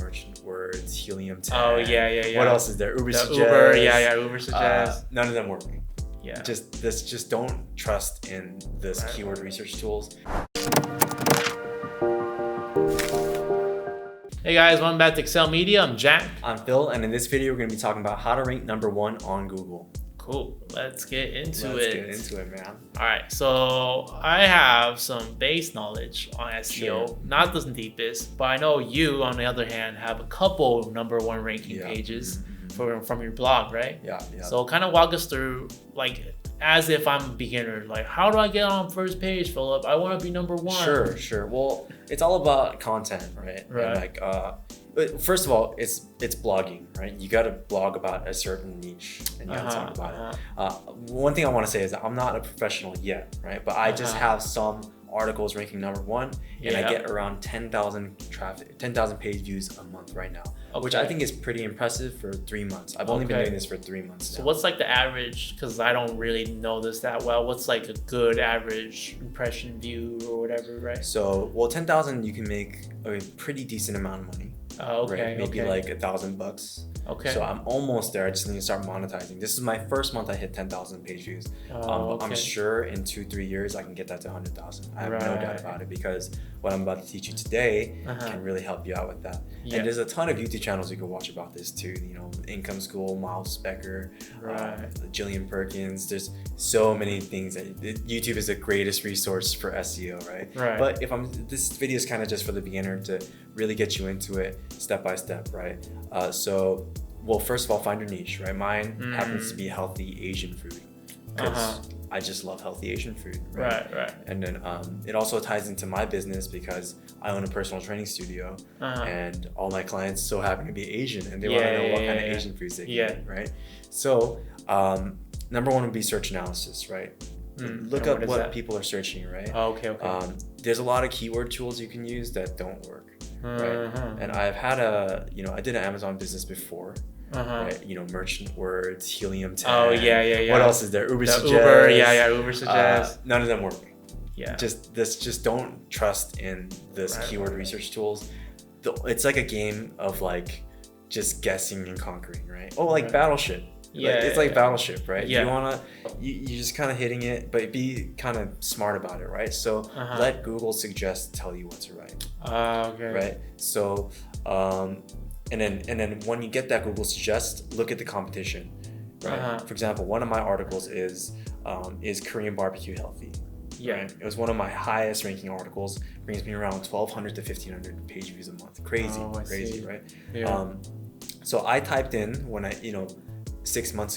merchant words, helium 10. Oh yeah. What else is there? Uber suggest. Uber suggest. None of them work. Yeah. Just don't trust in this keyword research tools. Hey guys, welcome back to Excel Media. I'm Jack. I'm Phil, and in this video we're going to be talking about how to rank #1 on Google. Cool. Let's get into it. Let's get into it, man. All right, so I have some base knowledge on SEO, Sure. not the deepest, but I know you, on the other hand, have a couple #1 ranking pages from your blog, right? Yeah. So kind of walk us through, like, as if I'm a beginner, like, how do I get on first page, Philip? I want to be #1. Sure. Well, it's all about content, right? Right. And but first of all, it's blogging, right? You got to blog about a certain niche, and you got to talk about it. One thing I want to say is that I'm not a professional yet, right? But I just have some articles ranking #1, and I get around 10,000 page views a month right now, which I think is pretty impressive for 3 months. I've only been doing this for 3 months now. So what's like the average, because I don't really know this that well, what's like a good average impression view or whatever, right? So, well, 10,000, you can make a pretty decent amount of money. Right? Maybe like $1,000. Okay. So I'm almost there. I just need to start monetizing. This is my first month I hit 10,000 page views. I'm sure in 2-3 years I can get that to 100,000. I have no doubt about it, because what I'm about to teach you today can really help you out with that. And there's a ton of YouTube channels you can watch about this too. You know, Income School, Miles Becker, Jillian Perkins. There's so many things. YouTube is the greatest resource for SEO, right? But this video is kind of just for the beginner to really get you into it step by step, right? Well, first of all, find your niche, right? Mine happens to be healthy Asian food, because I just love healthy Asian food, right? And then it also ties into my business, because I own a personal training studio, and all my clients so happen to be Asian, and they want to know what kind of Asian foods they can eat, right? So #1 would be search analysis, right? Look up what people are searching, right? There's a lot of keyword tools you can use that don't work, right? And I've had I did an Amazon business before, right? You know, merchant words, helium 10. What else is there? Uber suggest. Uber suggest. None of them work. Just don't trust in this keyword research tools. It's like a game of like just guessing and conquering, right? Battleship. It's like Battleship, right? You just kind of hitting it, but be kind of smart about it, right? So let Google suggest tell you what to write. Right? So and then when you get that Google suggest, look at the competition, right? For example, one of my articles is Korean barbecue healthy? Right? It was one of my highest ranking articles. Brings me around 1,200 to 1,500 page views a month. Crazy, right? So I typed in when 3 months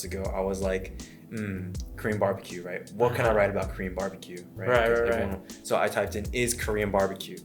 ago, I was like, Korean barbecue, right? What can I write about Korean barbecue, right? So I typed in, is Korean barbecue,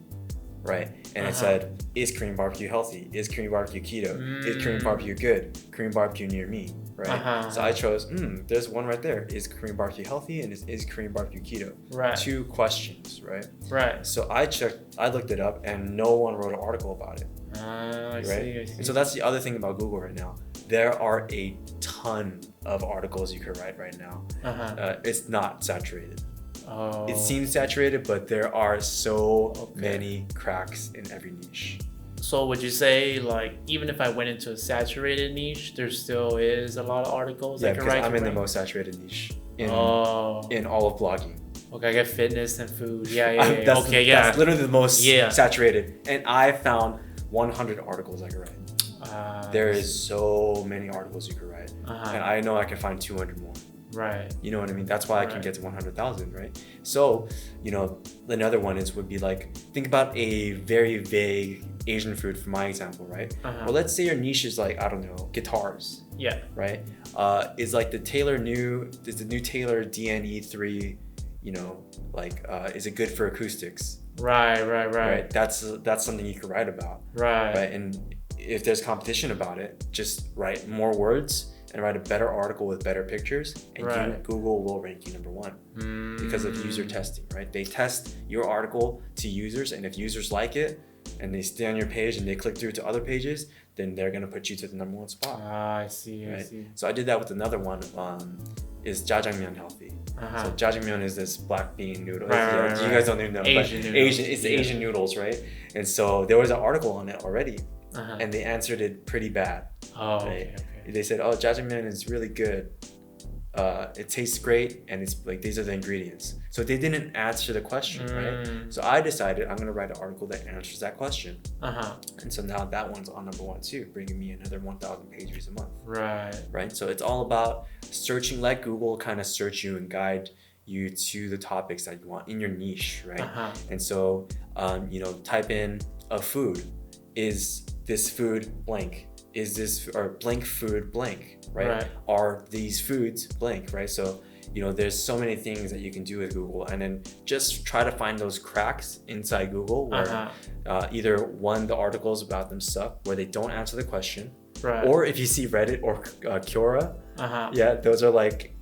right? And it said, is Korean barbecue healthy? Is Korean barbecue keto? Is Korean barbecue good? Korean barbecue near me, right? So I chose, there's one right there. Is Korean barbecue healthy? And is Korean barbecue keto? 2 questions, right? So I looked it up, and no one wrote an article about it. I see. And so that's the other thing about Google right now. There are a ton of articles you could write right now. It's not saturated. It seems saturated, but there are so many cracks in every niche. So would you say, like, even if I went into a saturated niche, there still is a lot of articles I can write? I'm in the most saturated niche in all of blogging. Okay, I get fitness and food. That's literally the most saturated. And I found 100 articles I could write. There is so many articles you could write, and I know I can find 200 more. You know what I mean? That's why I can get to 100,000, right? So, another one would be like, think about a very vague Asian food for my example, right? Well, let's say your niche is like, I don't know, guitars. Right? Is like the new Taylor DNE3, is it good for acoustics? Right. That's something you could write about. Right. And if there's competition about it, just write more words and write a better article with better pictures, and Google will rank you #1 because of user testing, right? They test your article to users, and if users like it and they stay on your page and they click through to other pages, then they're gonna put you to the #1 spot. I see. So I did that with another one. is jjajangmyeon healthy? So jjajangmyeon is this black bean noodle. Right. You guys don't even know. Asian noodles. It's Asian noodles, right? And so there was an article on it already, and they answered it pretty bad. Oh, right? okay. They said, "Oh, jjajangmyeon is really good. It tastes great, and it's like these are the ingredients." So they didn't answer the question, right? So I decided I'm gonna write an article that answers that question. And so now that one's on number 1 too, bringing me another 1,000 page views a month. Right. So it's all about searching, let Google kind of search you and guide you to the topics that you want in your niche, right? And so, type in a food. Is this food blank? Is this or blank food blank, right? Are these foods blank, right? So, there's so many things that you can do with Google, and then just try to find those cracks inside Google where either one, the articles about them suck, where they don't answer the question, or if you see Reddit or Quora, those are like,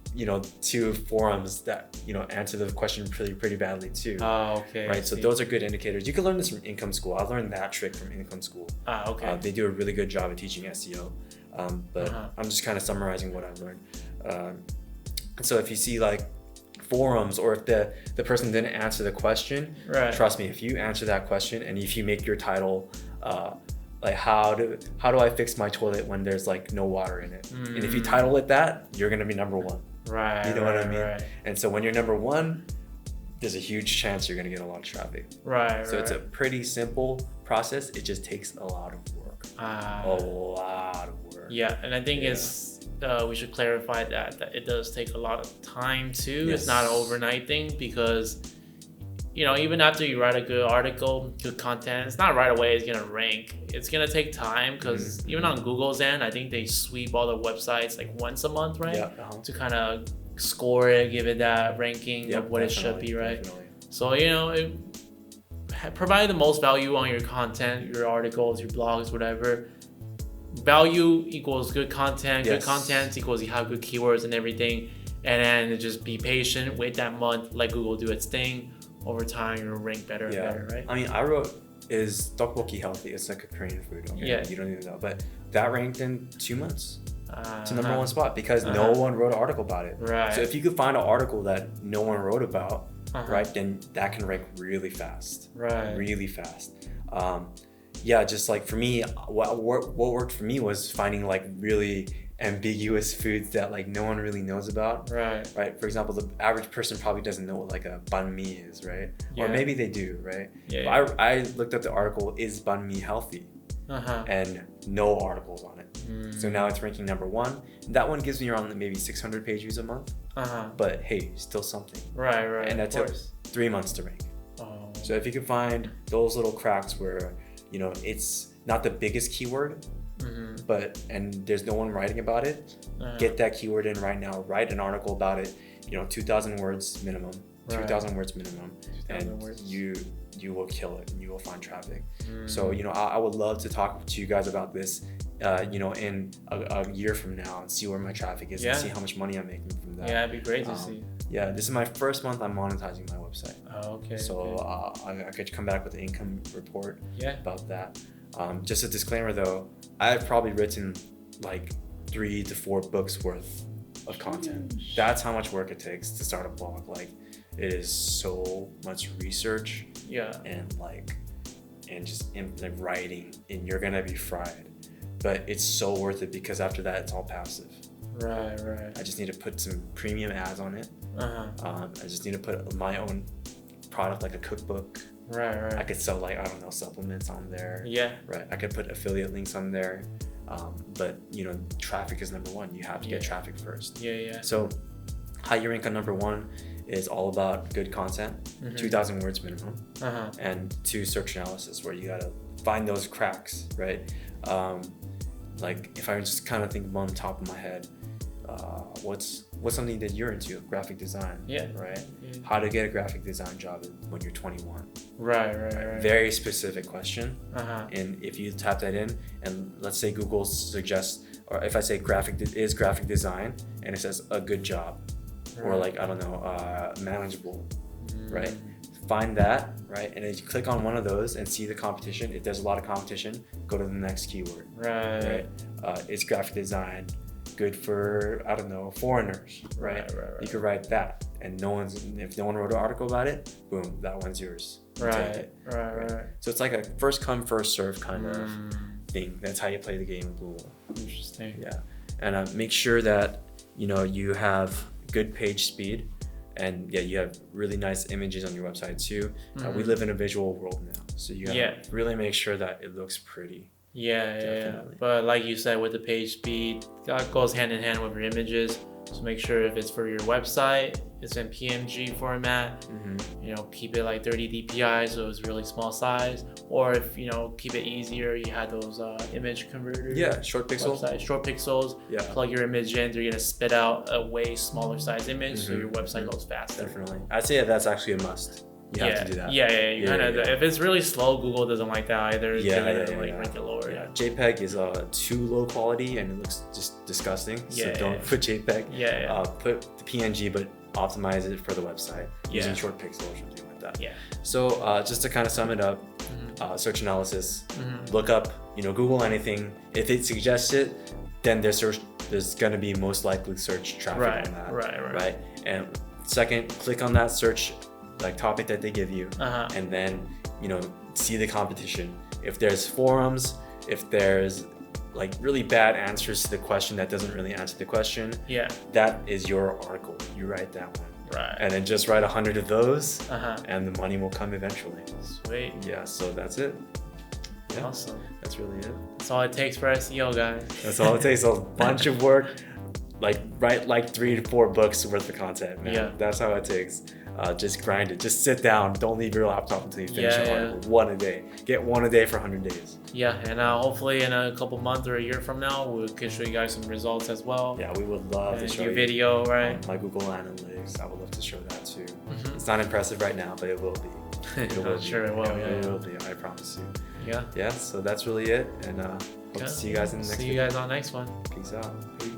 2 forums that, answer the question pretty badly too. Right? So those are good indicators. You can learn this from Income School. I learned that trick from Income School. They do a really good job of teaching SEO. But I'm just kind of summarizing what I've learned. So if you see like forums, or if the person didn't answer the question, trust me, if you answer that question and if you make your title like how do I fix my toilet when there's like no water in it, and if you title it that, you're gonna be number 1. You know what I mean? And so when you're number 1, there's a huge chance you're gonna get a lot of traffic. So it's a pretty simple process. It just takes a lot of work. A lot of work. Yeah, and I think it's we should clarify that it does take a lot of time too. It's not an overnight thing, because even after you write a good article, good content, it's not right away it's gonna rank. It's gonna take time, because even on Google's end, I think they sweep all the websites like once a month, right? To kind of score it, give it that ranking of what it should be, right? So provide the most value on your content, your articles, your blogs, whatever. Value equals good content. Good content equals you have good keywords and everything. And then just be patient, wait that month, let Google do its thing. Over time, you'll rank better and better, right? I mean, I wrote, is tteokbokki healthy? It's like a Korean food. Okay? You don't even know. But that ranked in 2 months to number 1 spot, because no one wrote an article about it. So if you could find an article that no one wrote about, right, then that can rank really fast. Really fast. Just like for me, what worked for me was finding like really ambiguous foods that like no one really knows about. Right. For example, the average person probably doesn't know what like a banh mi is, right? Or maybe they do, right? But I looked up the article, is banh mi healthy? And no articles on it. So now it's ranking number 1. That one gives me around maybe 600 page views a month. But hey, still something. And that took 3 months to rank. So if you can find those little cracks where, it's not the biggest keyword, and there's no one writing about it, get that keyword in right now, write an article about it, 2,000 words minimum, 2,000 words minimum, and you will kill it, and you will find traffic. So I would love to talk to you guys about this in a year from now, and see where my traffic is, and see how much money I'm making from that. It'd be great to see. This is my first month I'm monetizing my website. So I could come back with an income report about that. Just a disclaimer though, I've probably written like 3 to 4 books worth of content. That's how much work it takes to start a blog. Like, it is so much research and just writing, and you're gonna be fried, but it's so worth it, because after that it's all passive. I just need to put some premium ads on it. I just need to put my own product, like a cookbook. I could sell like, I don't know, supplements on there. I could put affiliate links on there. But traffic is number 1. You have to get traffic first. So how you rank on number 1 is all about good content, 2,000 words minimum, and 2, search analysis, where you gotta find those cracks, right? Like if I just kind of think on the top of my head, what's something that you're into? Graphic design, right? How to get a graphic design job when you're 21. Very specific question. And if you tap that in, and let's say Google suggests, or if I say graphic design, and it says a good job, or like, I don't know, manageable, right? Find that, right? And then you click on one of those and see the competition. If there's a lot of competition, go to the next keyword. Right? It's graphic design, good for, I don't know, foreigners, right? You could write that, and if no one wrote an article about it, boom, that one's yours. Right. So it's like a first come first serve kind of thing. That's how you play the game in Google. Interesting. Yeah, and make sure that you have good page speed, and you have really nice images on your website too. We live in a visual world now, so you gotta really make sure that it looks pretty. Yeah. But like you said, with the page speed, that goes hand in hand with your images. So make sure if it's for your website, it's in PNG format. Keep it like 30 dpi, so it's really small size. Or if keep it easier, you had those image converters. Yeah, short pixels. Short pixels. Yeah. Plug your image in, they're gonna spit out a way smaller size image, so your website goes faster. Definitely, I'd say that's actually a must. You have to do that. You kind of. If it's really slow, Google doesn't like that either. Rank it lower. JPEG is too low quality and it looks just disgusting. So don't put JPEG. Put the PNG, but optimize it for the website using short pixel or something like that. So just to kind of sum it up, search analysis. Look up, Google anything. If it suggests it, then there's gonna be most likely search traffic on that. Right. And second, click on that search topic that they give you, and then see the competition. If there's forums, if there's really bad answers to the question that doesn't really answer the question, that is your article. You write that one, and then just write 100 of those, and the money will come eventually. Sweet. Yeah, so that's it. Awesome. That's really it. That's all it takes for SEO, guys. That's all it takes. A bunch of work. Write 3 to 4 books worth of content, man. That's how it takes. Just grind it. Just sit down. Don't leave your laptop until you finish an article. One a day. Get one a day for 100 days. Yeah, and hopefully in a couple months or a year from now, we can show you guys some results as well. Yeah, we would love to show you video, right? My Google Analytics. I would love to show that too. It's not impressive right now, but it will be. It will be. Sure, it will. It will be. I promise you. Yeah. So that's really it, and hope to see you guys in the next video. See you guys on the next one. Peace out. Peace.